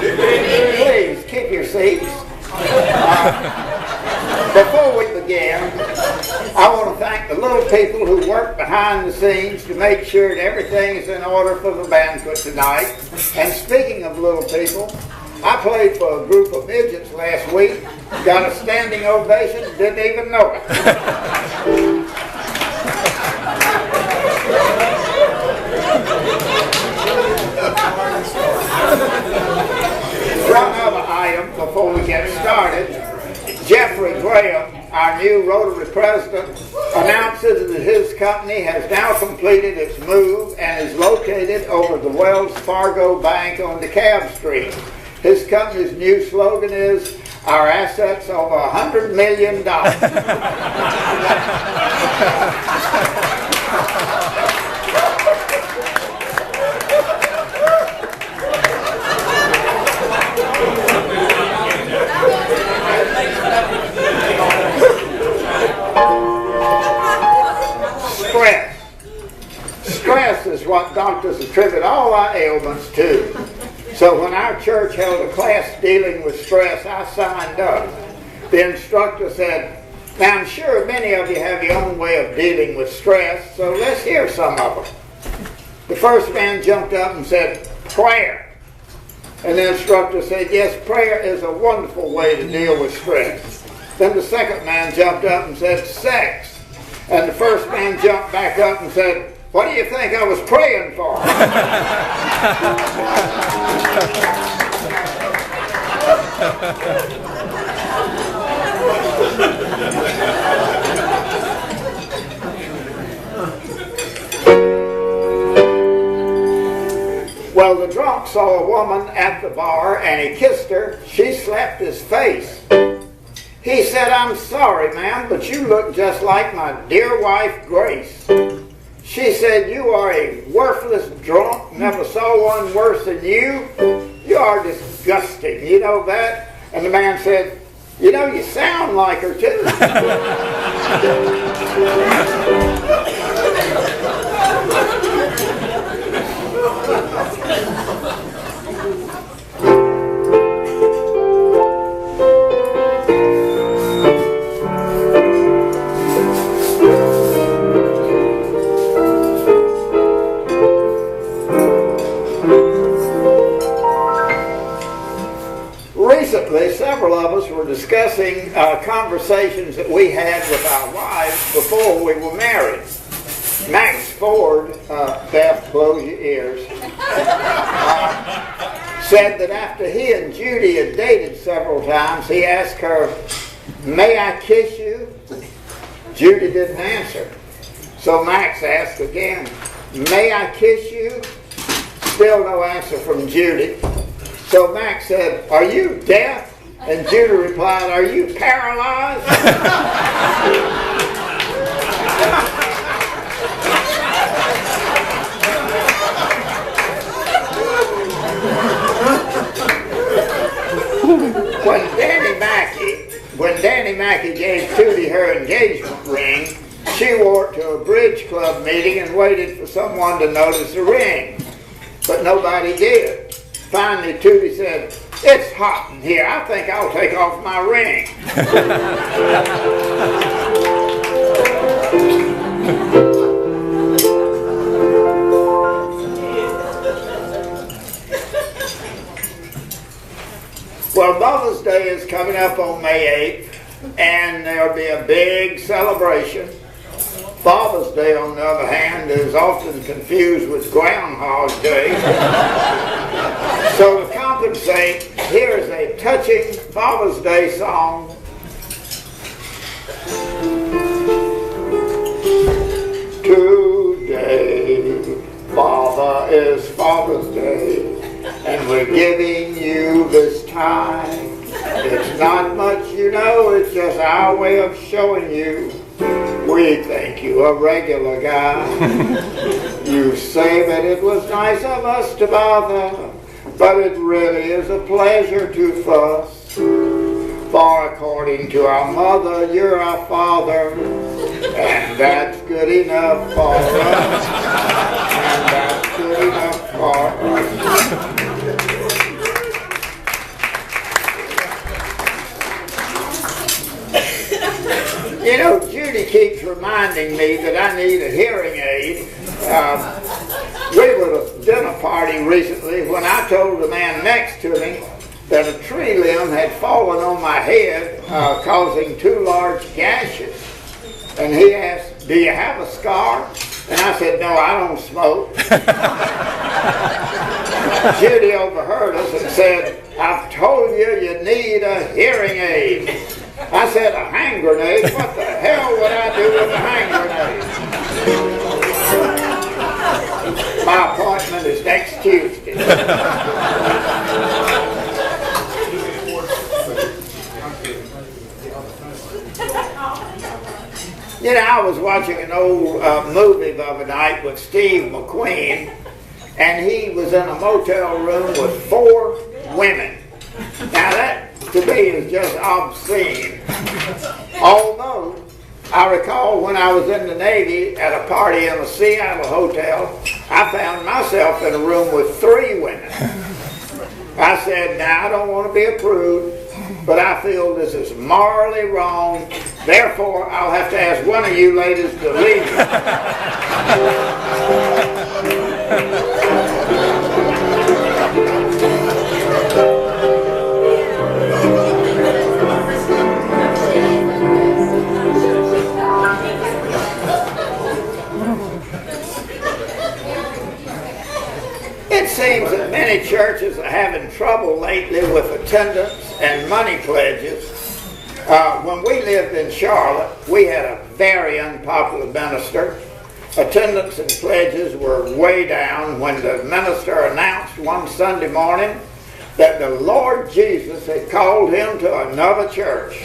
Please keep your seats. Before we begin, I want to thank the little people who work behind the scenes to make sure that everything is in order for the banquet tonight. And speaking of little people, I played for a group of midgets last week, got a standing ovation, didn't even know it. One other item before we get started. Jeffrey Graham, our new Rotary president, announces that his company has now completed its move and is located over the Wells Fargo Bank on DeKalb Street. His company's new slogan is, "Our assets over $100 million." Stress is what doctors attribute all our ailments to. So when our church held a class dealing with stress, I signed up. The instructor said, "Now I'm sure many of you have your own way of dealing with stress, so let's hear some of them." The first man jumped up and said, "Prayer." And the instructor said, "Yes, prayer is a wonderful way to deal with stress." Then the second man jumped up and said, "Sex." And the first man jumped back up and said, "What do you think I was praying for?" Well, the drunk saw a woman at the bar and he kissed her. She slapped his face. He said, "I'm sorry, ma'am, but you look just like my dear wife, Grace." She said, "You are a worthless drunk, never saw one worse than you. You are disgusting, you know that?" And the man said, "You know, you sound like her too." Recently, several of us were discussing conversations that we had with our wives before we were married. Max Ford, Beth, close your ears, said that after he and Judy had dated several times, he asked her, "May I kiss you?" Judy didn't answer. So Max asked again, "May I kiss you?" Still no answer from Judy. So Max said, "Are you deaf?" And Judy replied, "Are you paralyzed?" When Danny Mackey gave Tootie her engagement ring, she wore it to a bridge club meeting and waited for someone to notice the ring. But nobody did. Finally, Tootie said, "It's hot in here. I think I'll take off my ring." Well, Mother's Day is coming up on May 8th, and there'll be a big celebration. Father's Day, on the other hand, is often confused with Groundhog Day. So to compensate, here is a touching Father's Day song. Today, Father, is Father's Day, and we're giving you this time. It's not much, you know, it's just our way of showing you we think you a regular guy. You say that it was nice of us to bother, but it really is a pleasure to fuss. For according to our mother, you're our father, and that's good enough for us. And that's good enough for us. keeps reminding me that I need a hearing aid. We were at a dinner party recently when I told the man next to me that a tree limb had fallen on my head, causing 2 large gashes. And he asked, "Do you have a scar?" And I said, "No, I don't smoke." Judy overheard us and said, "I've told you you need a hearing aid." I said, "A hand grenade? What the hell would I do with a hand grenade?" My appointment is next Tuesday. You know, I was watching an old movie the other night with Steve McQueen, and he was in a motel room with 4 women. Now that, to me, is just obscene. Although, I recall when I was in the Navy at a party in a Seattle hotel, I found myself in a room with 3 women. I said, "Now, I don't want to be a prude, but I feel this is morally wrong. Therefore, I'll have to ask one of you ladies to leave." It seems that many churches are having trouble lately with attendance and money pledges. When we lived in Charlotte, we had a very unpopular minister. Attendance and pledges were way down when the minister announced one Sunday morning that the Lord Jesus had called him to another church.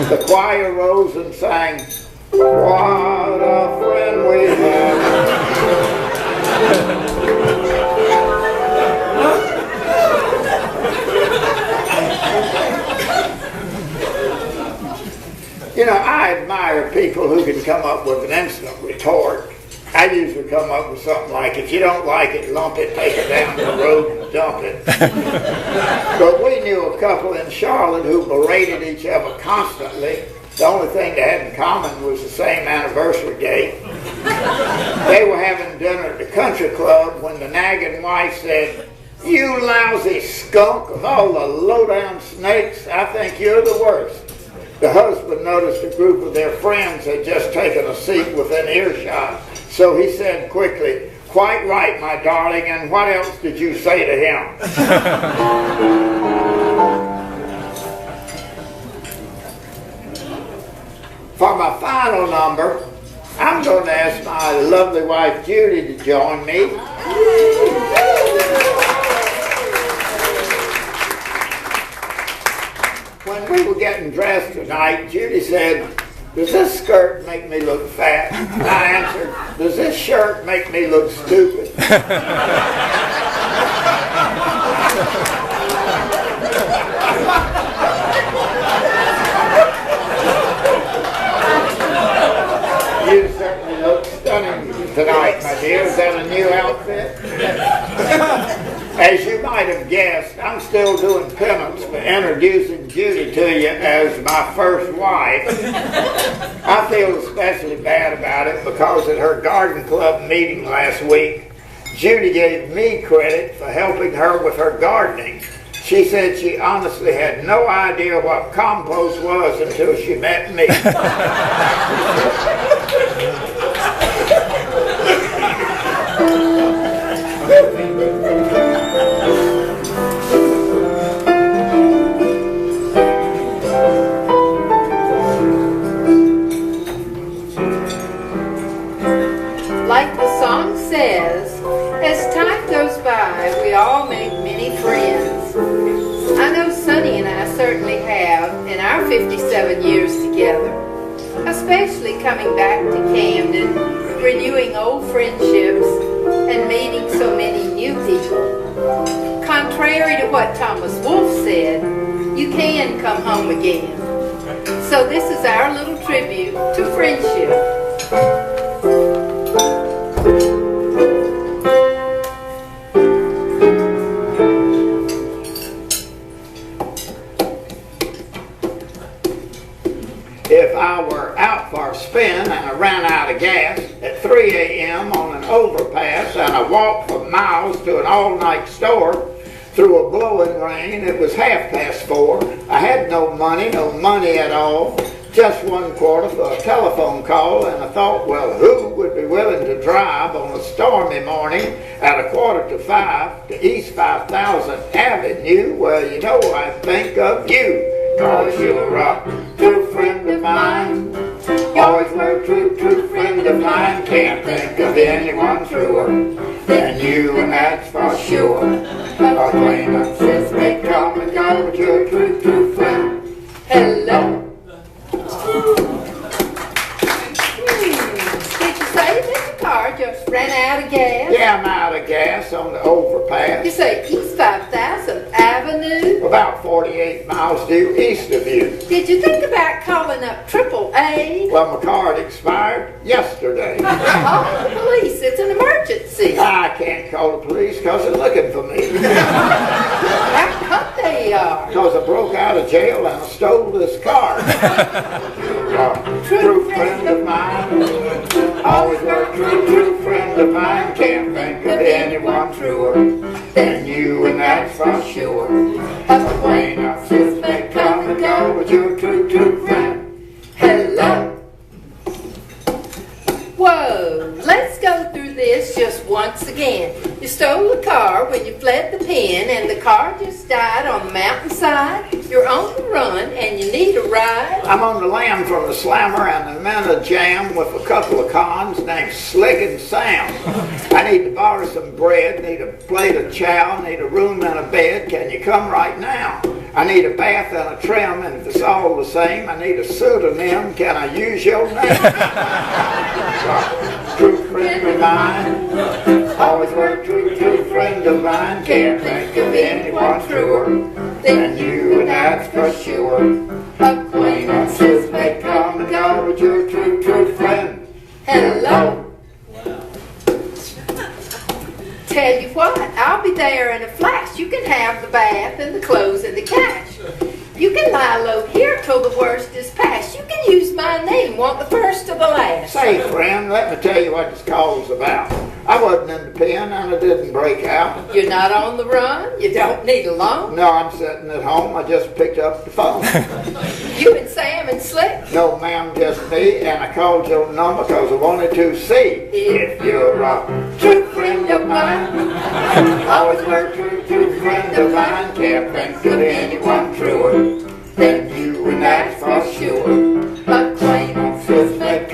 The choir rose and sang, "What a friend we have." You know, I admire people who can come up with an instant retort. I usually come up with something like, "If you don't like it, lump it, take it down the road and dump it." But we knew a couple in Charlotte who berated each other constantly. The only thing they had in common was the same anniversary date. They were having dinner at the country club when the nagging wife said, "You lousy skunk, of all the low-down snakes, I think you're the worst." The husband noticed a group of their friends had just taken a seat within earshot, so he said quickly, "Quite right, my darling, and what else did you say to him?" For my final number, I'm going to ask my lovely wife Judy to join me. When we were getting dressed tonight, Judy said, "Does this skirt make me look fat?" And I answered, "Does this shirt make me look stupid?" You certainly look stunning tonight, my dear. Is that a new outfit? As you might have guessed, I'm still doing penance for introducing Judy to you as my first wife. I feel especially bad about it because at her garden club meeting last week, Judy gave me credit for helping her with her gardening. She said she honestly had no idea what compost was until she met me. Like the song says, as time goes by, we all make many friends. I know Sonny and I certainly have in our 57 years together, especially coming back to Camden, renewing old friendships, and meeting so many new people. Contrary to what Thomas Wolfe said, you can come home again. So this is our little tribute to friendship. If I were out for a spin and I ran out of gas at 3 a.m. on an overpass and I walked for miles to an all-night store through a blowing rain. It was 4:30. I had no money at all, just $1 for a telephone call, and I thought, well, who would be willing to drive on a stormy morning at 4:45 to East 5000th Avenue? Well, you know, I think of you, 'cause you're a true friend of mine. You always were a true friend of mine. Can't think of anyone truer than you, and that's for sure. Acquaintances may come and go, but you're a true friend. Hello. Did you say that your car just ran out of gas? Yeah, I'm out of gas on the overpass. You say East 5000th Avenue? About 48 miles due east of you. Did you think about calling up AAA? Well, my card expired yesterday. Call the police. It's an emergency. I can't call the police because they're looking for me. How come they are? Because I broke out of jail and I stole this car. You're a true friend of mine. Always were a true friend of mine. Can't think of anyone truer than you, and that's for sure. Acquaintances may come and go, but you're a true friend. Hello. Whoa, let's go through this just once again. You stole the car when you fled the pen and the car just died on the mountainside. You're on the run and you need a ride. I'm on the lam from the slammer and I'm in a jam with a couple of cons named Slick and Sam. I need to borrow some bread, need a plate of chow, need a room and a bed. Can you come right now? I need a bath and a trim, and if it's all the same, I need a pseudonym. Can I use your name? True friend of mine, always were a true friend of mine. Can't think of anyone truer than you, and that's for sure. Acquaintances may come and go, but you're a true friend. Hello. Tell you what, I'll be there in a flash. You can have the bath and the clothes and the cash. You can lie low here till the worst is past. You can use my name, want the first or the last. Say, friend, let me tell you what this call's about. I wasn't in the pen and I didn't break out. You're not on the run? You don't need a loan? No, I'm sitting at home. I just picked up the phone. You and Sam and Slick? No, ma'am, just me, and I called your number because I wanted to see if you're a true friend of mine. Always were a true friend of mine. Can't think of anyone truer than you, and that's for sure. Acquaintances may